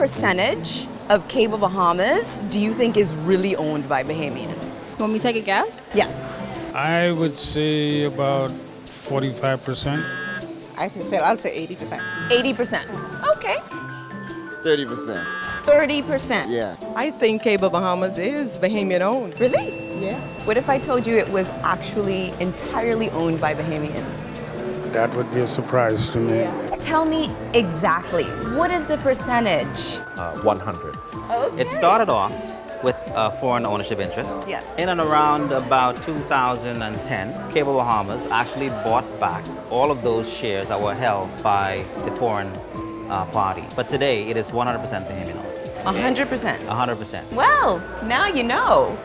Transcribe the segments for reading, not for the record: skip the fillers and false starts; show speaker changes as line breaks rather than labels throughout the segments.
percentage of Cable Bahamas do you think is really owned by Bahamians?
Want me to take a guess?
Yes.
I would say about 45%.
I'll say 80%.
80%. Okay.
30%.
30%.
Yeah.
I think Cable Bahamas is Bahamian owned.
Really?
Yeah.
What if I told you it was actually entirely owned by Bahamians?
That would be a surprise to me.
Tell me exactly, what is the percentage?
100.
Okay.
It started off with a foreign ownership interest.
Yeah.
In and around about 2010, Cable Bahamas actually bought back all of those shares that were held by the foreign party. But today, it is 100% Bahamian owned.
100%.
100%.
Well, now you know.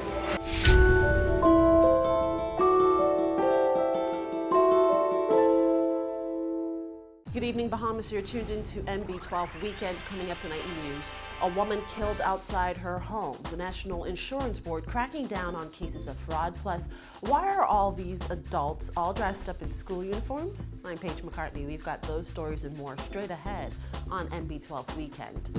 Good evening, Bahamas. You're tuned into MB12 Weekend. Coming up tonight in news, a woman killed outside her home. The National Insurance Board cracking down on cases of fraud. Plus, why are all these adults all dressed up in school uniforms? I'm Paige McCartney. We've got those stories and more straight ahead on MB12 Weekend.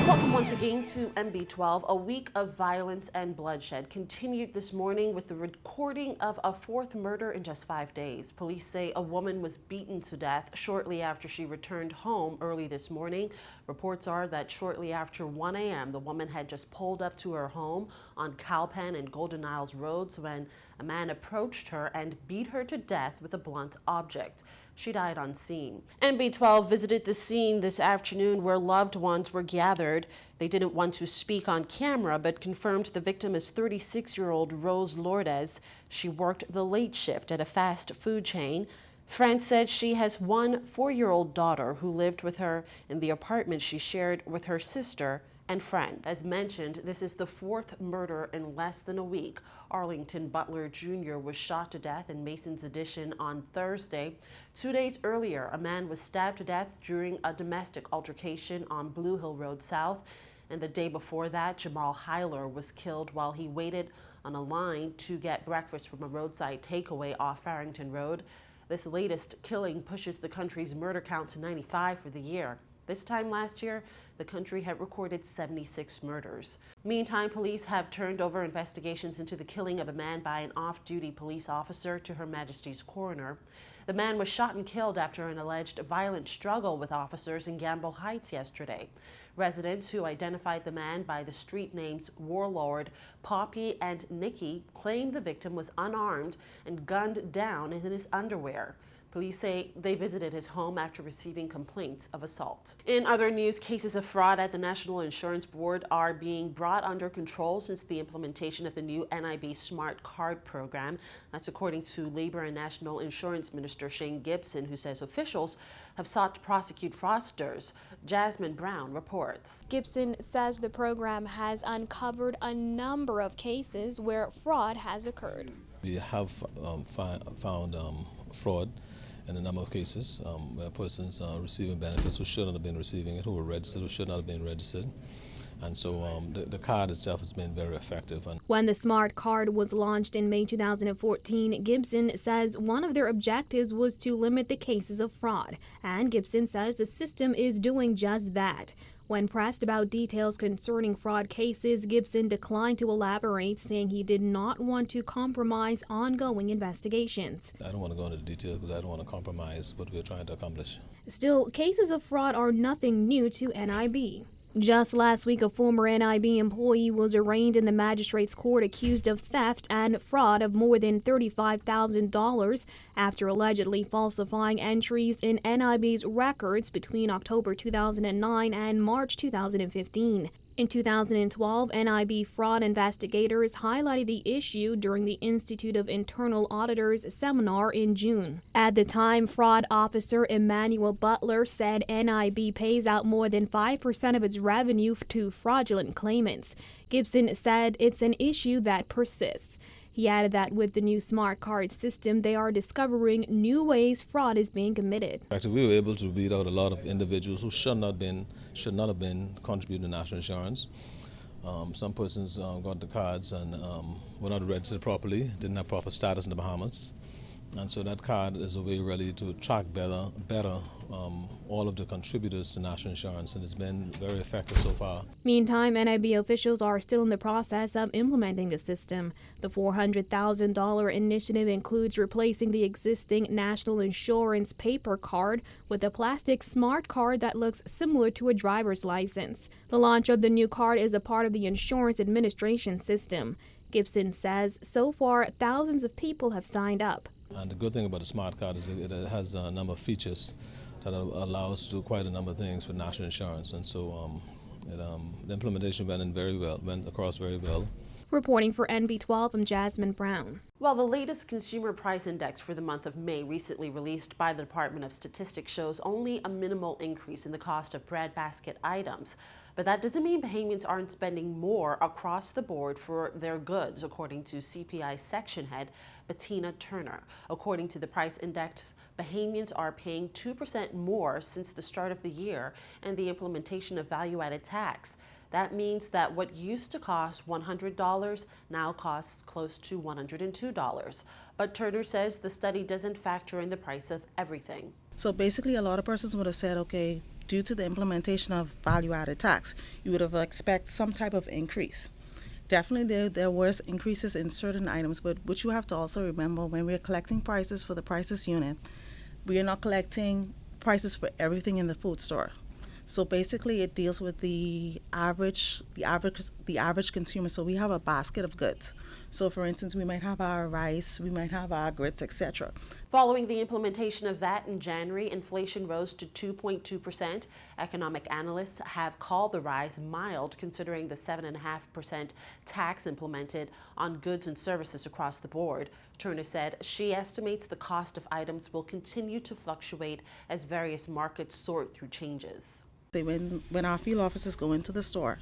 Welcome once again to MB12. A week of violence and bloodshed continued this morning with the recording of a fourth murder in just 5 days. Police say a woman was beaten to death shortly after she returned home early this morning. Reports are that shortly after 1 a.m., the woman had just pulled up to her home on Cowpen and Golden Isles roads when a man approached her and beat her to death with a blunt object. She died on scene. MB12 visited the scene this afternoon where loved ones were gathered. They didn't want to speak on camera, but confirmed the victim is 36-year-old Rose Lourdes. She worked the late shift at a fast food chain. Friends said she has one 4-year-old daughter who lived with her in the apartment she shared with her sister and friend. As mentioned, this is the fourth murder in less than a week. Arlington Butler Jr. was shot to death in Mason's Addition on Thursday. 2 days earlier, a man was stabbed to death during a domestic altercation on Blue Hill Road South. And the day before that, Jamal Hyler was killed while he waited on a line to get breakfast from a roadside takeaway off Farrington Road. This latest killing pushes the country's murder count to 95 for the year. This time last year, the country had recorded 76 murders. Meantime, police have turned over investigations into the killing of a man by an off-duty police officer to Her Majesty's coroner. The man was shot and killed after an alleged violent struggle with officers in Gamble Heights yesterday. Residents who identified the man by the street names Warlord, Poppy, and Nikki claimed the victim was unarmed and gunned down in his underwear. Police say they visited his home after receiving complaints of assault. In other news, cases of fraud at the National Insurance Board are being brought under control since the implementation of the new NIB Smart Card program. That's according to Labor and National Insurance Minister Shane Gibson, who says officials have sought to prosecute fraudsters. Jasmine Brown reports.
Gibson says the program has uncovered a number of cases where fraud has occurred.
We have found fraud in a number of cases where persons are receiving benefits who should not have been receiving it, who were registered, who should not have been registered. And so the card itself has been very effective.
When the Smart Card was launched in May 2014, Gibson says one of their objectives was to limit the cases of fraud. And Gibson says the system is doing just that. When pressed about details concerning fraud cases, Gibson declined to elaborate, saying he did not want to compromise ongoing investigations.
I don't want to go into the details because I don't want to compromise what we're trying to accomplish.
Still, cases of fraud are nothing new to NIB. Just last week, a former NIB employee was arraigned in the magistrate's court accused of theft and fraud of more than $35,000 after allegedly falsifying entries in NIB's records between October 2009 and March 2015. In 2012, NIB fraud investigators highlighted the issue during the Institute of Internal Auditors seminar in June. At the time, fraud officer Emmanuel Butler said NIB pays out more than 5% of its revenue to fraudulent claimants. Gibson said it's an issue that persists. He added that with the new smart card system, they are discovering new ways fraud is being committed.
Actually, we were able to weed out a lot of individuals who should not have been contributing to national insurance. Some persons got the cards and were not registered properly, didn't have proper status in the Bahamas. And so that card is a way really to track better all of the contributors to national insurance, and it's been very effective so far.
Meantime, NIB officials are still in the process of implementing the system. The $400,000 initiative includes replacing the existing national insurance paper card with a plastic smart card that looks similar to a driver's license. The launch of the new card is a part of the insurance administration system. Gibson says so far thousands of people have signed up.
And the good thing about the smart card is it has a number of features that allow us to do quite a number of things with national insurance. And so the implementation went across very well.
Reporting for NB12, I'm Jasmine Brown.
Well, the latest consumer price index for the month of May, recently released by the Department of Statistics, shows only a minimal increase in the cost of breadbasket items. But that doesn't mean Bahamians aren't spending more across the board for their goods, according to CPI section head Bettina Turner. According to the price index, Bahamians are paying 2% more since the start of the year and the implementation of value-added tax. That means that what used to cost $100 now costs close to $102. But Turner says the study doesn't factor in the price of everything.
So basically, a lot of persons would have said, okay, due to the implementation of value-added tax, you would have expected some type of increase. Definitely there was increases in certain items, but what you have to also remember, when we're collecting prices for the prices unit, we are not collecting prices for everything in the food store. So basically it deals with the average consumer. So we have a basket of goods. So for instance, we might have our rice, we might have our grits, etc.
Following the implementation of VAT in January, inflation rose to 2.2%. Economic analysts have called the rise mild, considering the 7.5% tax implemented on goods and services across the board. Turner said she estimates the cost of items will continue to fluctuate as various markets sort through changes.
When our field officers go into the store,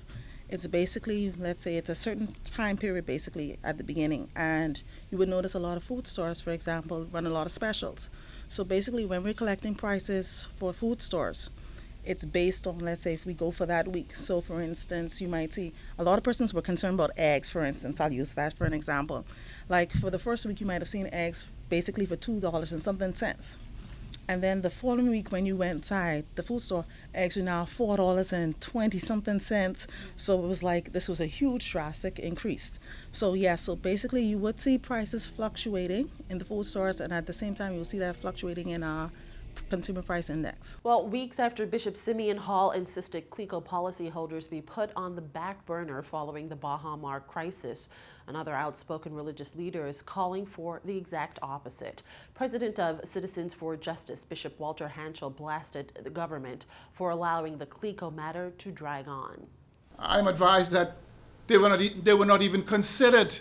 it's basically, let's say it's a certain time period basically at the beginning, and you would notice a lot of food stores, for example, run a lot of specials. So basically when we're collecting prices for food stores, it's based on, let's say, if we go for that week. So for instance, you might see a lot of persons were concerned about eggs, for instance. I'll use that for an example. Like for the first week, you might have seen eggs basically for $2 and something cents. And then the following week when you went inside the food store, eggs were now $4.20 something cents. So it was like this was a huge drastic increase. So yeah, so basically you would see prices fluctuating in the food stores, and at the same time you'll see that fluctuating in our consumer price index.
Well, weeks after Bishop Simeon Hall insisted CLECO policyholders be put on the back burner following the Baha Mar crisis, another outspoken religious leader is calling for the exact opposite. President of Citizens for Justice, Bishop Walter Hanschel, blasted the government for allowing the CLECO matter to drag on.
I'm advised that they were not even considered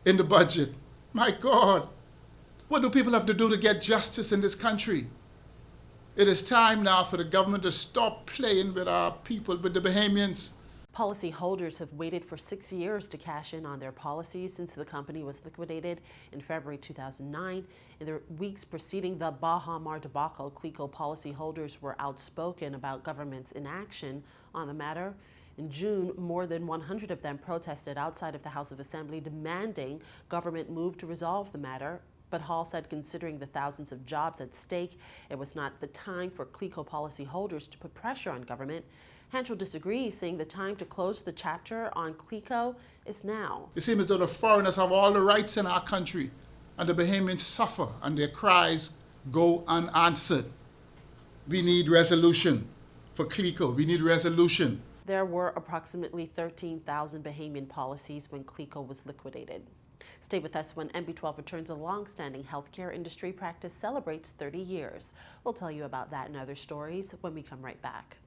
in the budget. My God. What do people have to do to get justice in this country? It is time now for the government to stop playing with our people, with the Bahamians.
Policyholders have waited for 6 years to cash in on their policies since the company was liquidated in February 2009. In the weeks preceding the Baha Mar debacle, CLECO policyholders were outspoken about government's inaction on the matter. In June, more than 100 of them protested outside of the House of Assembly, demanding government move to resolve the matter. But Hall said considering the thousands of jobs at stake, it was not the time for CLECO policyholders to put pressure on government. Hanschel disagrees, saying the time to close the chapter on CLECO is now.
It seems as though the foreigners have all the rights in our country, and the Bahamians suffer, and their cries go unanswered. We need resolution for CLECO. We need resolution.
There were approximately 13,000 Bahamian policies when CLECO was liquidated. Stay with us when NB12 returns. A long-standing healthcare industry practice celebrates 30 years. We'll tell you about that and other stories when we come right back.